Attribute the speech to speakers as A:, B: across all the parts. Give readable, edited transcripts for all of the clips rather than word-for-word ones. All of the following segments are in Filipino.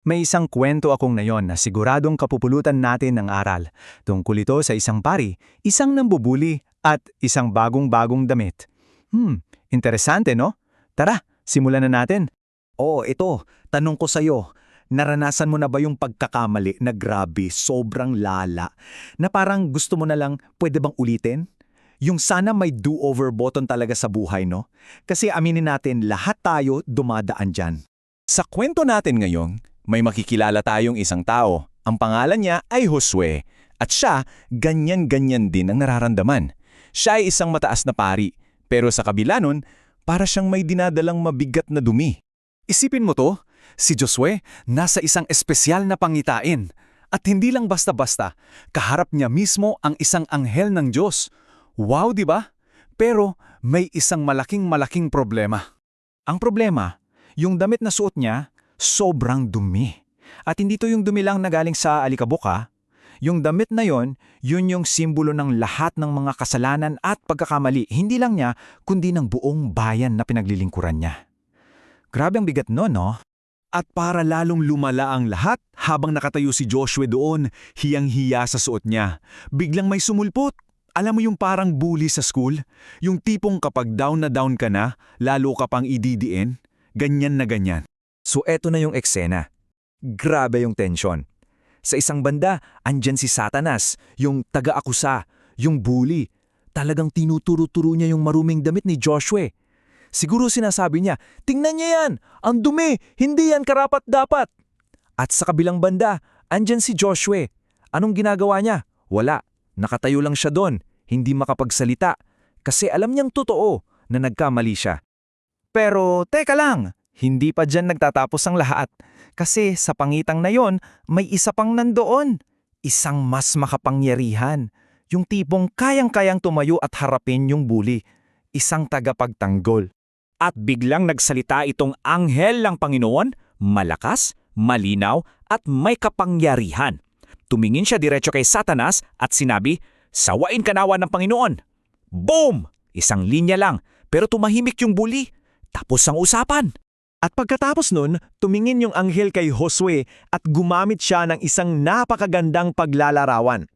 A: May isang kwento akong nayon na siguradong kapupulutan natin ng aral. Tungkol ito sa isang pari, isang nambubuli, at isang bagong-bagong damit. Interesante no? Tara, simulan na natin.
B: Oo, ito. Tanong ko sa'yo, naranasan mo na ba yung pagkakamali na grabe, sobrang lala, na parang gusto mo na lang, pwede bang ulitin? Yung sana may do-over button talaga sa buhay, no? Kasi aminin natin, lahat tayo dumadaan dyan.
C: Sa kwento natin ngayon, may makikilala tayong isang tao. Ang pangalan niya ay Josue. At siya, ganyan-ganyan din ang nararamdaman. Siya ay isang mataas na pari. Pero sa kabila nun, para siyang may dinadalang mabigat na dumi.
D: Isipin mo to, si Josue nasa isang espesyal na pangitain. At hindi lang basta-basta, kaharap niya mismo ang isang anghel ng Diyos. Wow, di ba? Pero may isang malaking problema.
A: Ang problema, yung damit na suot niya, sobrang dumi. At hindi to yung dumi lang na galing sa alikabok ha. Yung damit na yon, yun yung simbolo ng lahat ng mga kasalanan at pagkakamali, hindi lang niya, kundi ng buong bayan na pinaglilingkuran niya. Grabe ang bigat nun, no?
D: At para lalong lumala ang lahat, habang nakatayo si Joshua doon, hiyang-hiya sa suot niya. Biglang may sumulpot. Alam mo yung parang bully sa school? Yung tipong kapag down na down ka na, lalo ka pang ididiin? Ganyan na ganyan.
B: So eto na yung eksena. Grabe yung tensyon. Sa isang banda, andyan si Satanas, yung taga-akusa, yung bully. Talagang tinuturo-turo niya yung maruming damit ni Joshua. Siguro sinasabi niya, tingnan niya yan! Ang dumi! Hindi yan karapat-dapat! At sa kabilang banda, andyan si Joshua. Anong ginagawa niya? Wala. Nakatayo lang siya doon, hindi makapagsalita. Kasi alam niyang totoo na nagkamali siya.
A: Pero teka lang, hindi pa dyan nagtatapos ang lahat. Kasi sa pangitang na yon, may isa pang nandoon. Isang mas makapangyarihan. Yung tipong kayang-kayang tumayo at harapin yung bully. Isang tagapagtanggol.
E: At biglang nagsalita itong anghel ng Panginoon, malakas, malinaw at may kapangyarihan. Tumingin siya diretso kay Satanas at sinabi, "Sawain ka nawa ng Panginoon." Boom! Isang linya lang, pero tumahimik yung bully. Tapos ang usapan.
B: At pagkatapos nun, tumingin yung anghel kay Josue at gumamit siya ng isang napakagandang paglalarawan.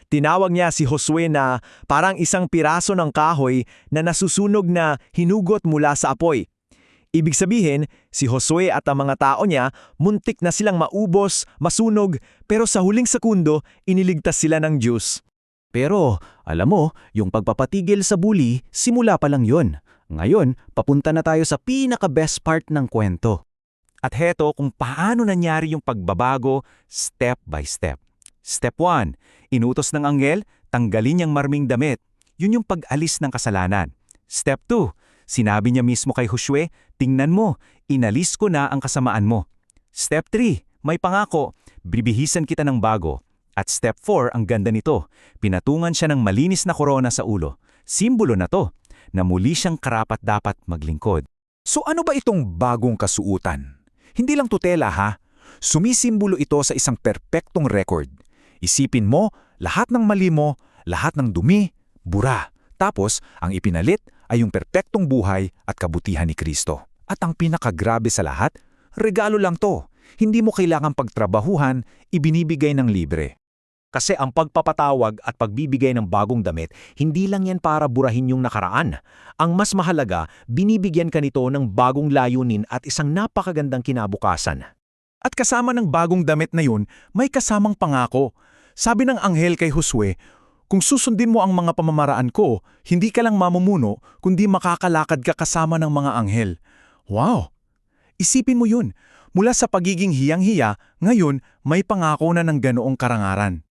B: Tinawag niya si Josue na parang isang piraso ng kahoy na nasusunog na hinugot mula sa apoy. Ibig sabihin, si Josue at ang mga tao niya muntik na silang maubos, masunog, pero sa huling sekundo, iniligtas sila ng Diyos.
A: Pero, alam mo, yung pagpapatigil sa bully, simula pa lang yun. Ngayon, papunta na tayo sa pinaka-best part ng kwento. At heto kung paano nangyari yung pagbabago step by step. Step 1, inutos ng anghel, tanggalin niyang marming damit. Yun yung pag-alis ng kasalanan. Step 2, sinabi niya mismo kay Josue, tingnan mo, inalis ko na ang kasamaan mo. Step 3, may pangako, bibihisan kita ng bago. At step 4, ang ganda nito, pinatungan siya ng malinis na korona sa ulo. Simbolo na to, na muli siyang karapat-dapat maglingkod.
D: So ano ba itong bagong kasuutan? Hindi lang tutela ha. Sumisimbolo ito sa isang perpektong record. Isipin mo, lahat ng mali mo, lahat ng dumi, bura. Tapos, ang ipinalit ay yung perpektong buhay at kabutihan ni Kristo. At ang pinakagrabe sa lahat, regalo lang to. Hindi mo kailangang pagtrabahuhan, ibinibigay ng libre.
E: Kasi ang pagpapatawag at pagbibigay ng bagong damit, hindi lang yan para burahin yung nakaraan. Ang mas mahalaga, binibigyan ka nito ng bagong layunin at isang napakagandang kinabukasan.
D: At kasama ng bagong damit na yun, may kasamang pangako. Sabi ng anghel kay Josue, kung susundin mo ang mga pamamaraan ko, hindi ka lang mamumuno, kundi makakalakad ka kasama ng mga anghel. Wow! Isipin mo yun. Mula sa pagiging hiyang-hiya, ngayon may pangako na ng ganoong karangaran.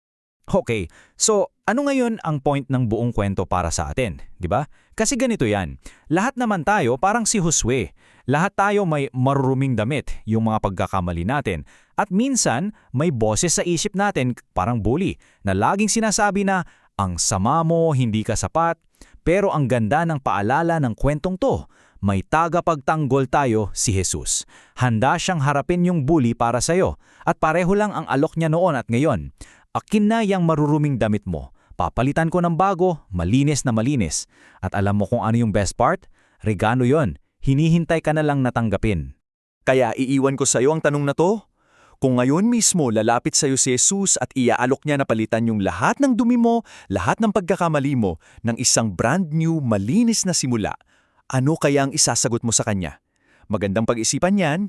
E: Okay, so ano ngayon ang point ng buong kwento para sa atin, di ba? Kasi ganito yan, lahat naman tayo parang si Josue. Lahat tayo may maruruming damit, yung mga pagkakamali natin. At minsan, may boses sa isip natin, parang bully, na laging sinasabi na, ang sama mo, hindi ka sapat. Pero ang ganda ng paalala ng kwentong to, may tagapagtanggol tayo, si Jesus. Handa siyang harapin yung bully para sa'yo. At pareho lang ang alok niya noon at ngayon. Akin na yung maruruming damit mo. Papalitan ko ng bago, malinis na malinis. At alam mo kung ano yung best part? Regalo yon. Hinihintay ka na lang natanggapin.
B: Kaya iiwan ko sa iyo ang tanong na to. Kung ngayon mismo lalapit sa'yo si Jesus at iaalok niya na palitan yung lahat ng dumi mo, lahat ng pagkakamali mo, ng isang brand new, malinis na simula, ano kaya ang isasagot mo sa kanya? Magandang pag-isipan yan.